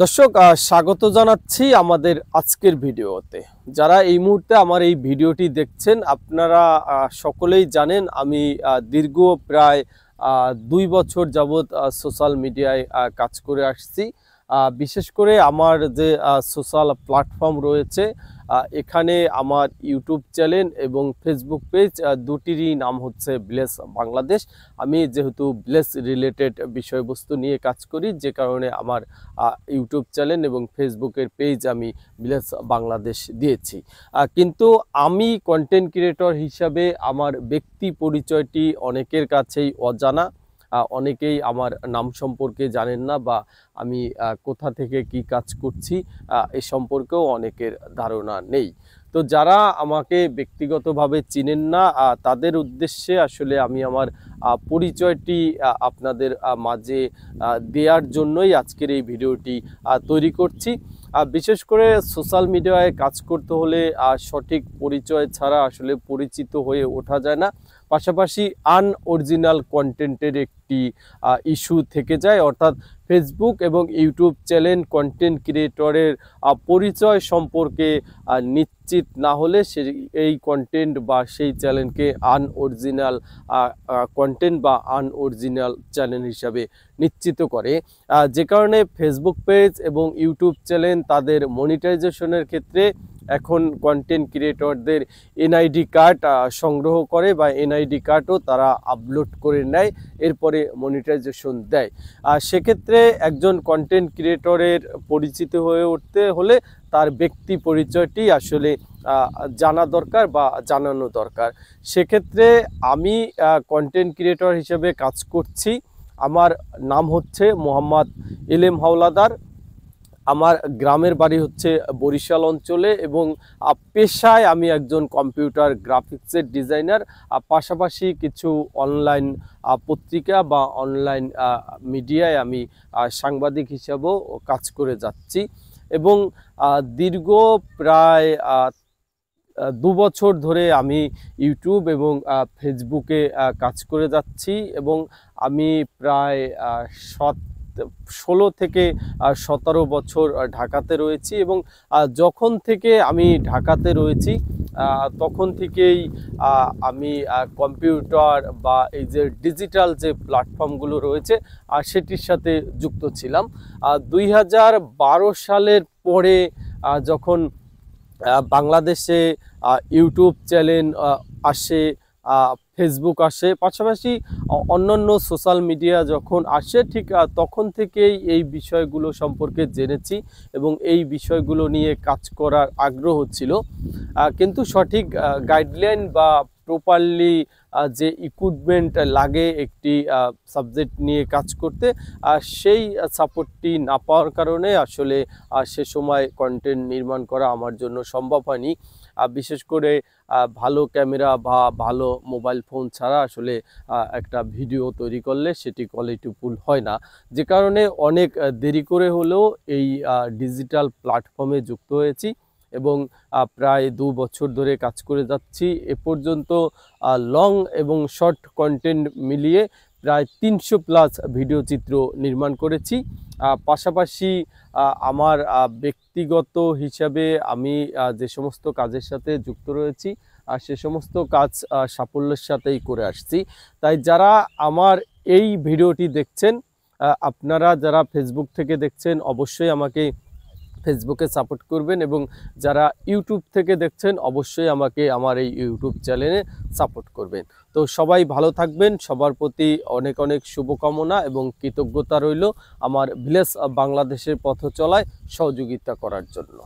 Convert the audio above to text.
দর্শক স্বাগত জানাচ্ছি আমাদের আজকের ভিডিওতে। যারা এই মুহূর্তে আমার এই ভিডিওটি দেখছেন আপনারা সকলেই জানেন আমি দীর্ঘ প্রায় 2 বছর যাবৎ সোশ্যাল মিডিয়ায় কাজ করে আসছি। বিশেষ করে আমার যে সোশ্যাল প্ল্যাটফর্ম রয়েছে এখানে আমার ইউটিউব চ্যানেল এবং ফেসবুক পেজ দুটিরই নাম হচ্ছে ব্লেস বাংলাদেশ। আমি যেহেতু ব্লেস রিলেটেড বিষয়বস্তু নিয়ে কাজ করি, যে কারণে আমার ইউটিউব চ্যানেল এবং ফেসবুকের পেজ আমি ব্লেস বাংলাদেশ দিয়েছি। কিন্তু আমি কন্টেন্ট ক্রিয়েটর হিসাবে আমার ব্যক্তি পরিচয়টি অনেকের কাছেই অজানা। অনেকেই আমার নাম সম্পর্কে জানেন না বা আমি কোথা থেকে কি কাজ করছি এ সম্পর্কেও অনেকের ধারণা নেই। তো যারা আমাকে ব্যক্তিগতভাবে চিনেন না তাদের উদ্দেশ্যে আসলে আমি আমার পরিচয়টি আপনাদের মাঝে দেওয়ার জন্যই আজকের এই ভিডিওটি তৈরি করছি। বিশেষ করে সোশ্যাল মিডিয়ায় কাজ করতে হলে সঠিক পরিচয় ছাড়া আসলে পরিচিত হয়ে ওঠা যায় না। পাশাপাশি আনঅরিজিনাল কন্টেন্টের একটি ইস্যু থেকে যায়, অর্থাৎ ফেসবুক এবং ইউটিউব চ্যানেল কন্টেন্ট ক্রিয়েটরের পরিচয় সম্পর্কে নিশ্চিত না হলে এই কন্টেন্ট বা সেই চ্যানেলকে আনঅরিজিনাল কন্টেন্ট বা আনঅরিজিনাল চ্যানেল হিসাবে নিশ্চিত করে। যে কারণে ফেসবুক পেজ এবং ইউটিউব চ্যানেল তাদের মনিটাইজেশনের ক্ষেত্রে এখন কন্টেন্ট ক্রিয়েটরদের এনআইডি কার্ড সংগ্রহ করে বা এনআইডি কার্ডও তারা আপলোড করে নেয়, এরপরে মনিটাইজেশন দেয়। সেক্ষেত্রে একজন কন্টেন্ট ক্রিয়েটরের পরিচিত হয়ে উঠতে হলে তার ব্যক্তি পরিচয়টি আসলে জানা দরকার বা জানানো দরকার। সেক্ষেত্রে আমি কন্টেন্ট ক্রিয়েটর হিসেবে কাজ করছি। আমার নাম হচ্ছে মোহাম্মদ এলেম হাওলাদার। আমার গ্রামের বাড়ি হচ্ছে বরিশাল অঞ্চলে এবং পেশায় আমি একজন কম্পিউটার গ্রাফিক্সের ডিজাইনার। পাশাপাশি কিছু অনলাইন পত্রিকা বা অনলাইন মিডিয়ায় আমি সাংবাদিক হিসাবেও কাজ করে যাচ্ছি এবং দীর্ঘ প্রায় 2 বছর ধরে আমি ইউটিউব এবং ফেসবুকে কাজ করে যাচ্ছি এবং আমি প্রায় 16 থেকে 17 বছর ঢাকাতে রয়েছি এবং যখন থেকে আমি ঢাকাতে রয়েছি তখন থেকেই আমি কম্পিউটার বা এই যে ডিজিটাল যে প্ল্যাটফর্মগুলো রয়েছে সেটির সাথে যুক্ত ছিলাম। 2012 সালের পরে যখন বাংলাদেশে ইউটিউব চ্যানেল আসে, ফেসবুক আসে, পাশাপাশি অন্যান্য সোশ্যাল মিডিয়া যখন আসে, ঠিক তখন থেকেই এই বিষয়গুলো সম্পর্কে জেনেছি এবং এই বিষয়গুলো নিয়ে কাজ করার আগ্রহ ছিল। কিন্তু সঠিক গাইডলাইন বা প্রপারলি যে ইকুইপমেন্ট লাগে একটি সাবজেক্ট নিয়ে কাজ করতে, সেই সাপোর্টটি না পাওয়ার কারণে আসলে সে সময় কন্টেন্ট নির্মাণ করা আমার জন্য সম্ভব হয়নি। বিশেষ করে ভালো ক্যামেরা বা ভালো মোবাইল ফোন ছাড়া আসলে একটা ভিডিও তৈরি করলে সেটি কোয়ালিটিফুল হয় না। যে কারণে অনেক দেরি করে হলেও এই ডিজিটাল প্ল্যাটফর্মে যুক্ত হয়েছি এবং প্রায় 2 বছর ধরে কাজ করে যাচ্ছি। এ পর্যন্ত লং এবং শর্ট কন্টেন্ট মিলিয়ে প্রায় 300+ ভিডিও চিত্র নির্মাণ করেছি। পাশাপাশি আমার ব্যক্তিগত হিসাবে আমি যে সমস্ত কাজের সাথে যুক্ত রয়েছি সে সমস্ত কাজ সাফল্যের সাথেই করে আসছি। তাই যারা আমার এই ভিডিওটি দেখছেন, আপনারা যারা ফেসবুক থেকে দেখছেন অবশ্যই আমাকে ফেসবুকে সাপোর্ট করবেন এবং যারা ইউটিউব থেকে দেখছেন অবশ্যই আমাকে আমার এই ইউটিউব চ্যানেলে সাপোর্ট করবেন। তো সবাই ভালো থাকবেন, সবার প্রতি অনেক অনেক শুভকামনা এবং কৃতজ্ঞতা রইল আমার ব্লেস বাংলাদেশের পথ চলায় সহযোগিতা করার জন্য।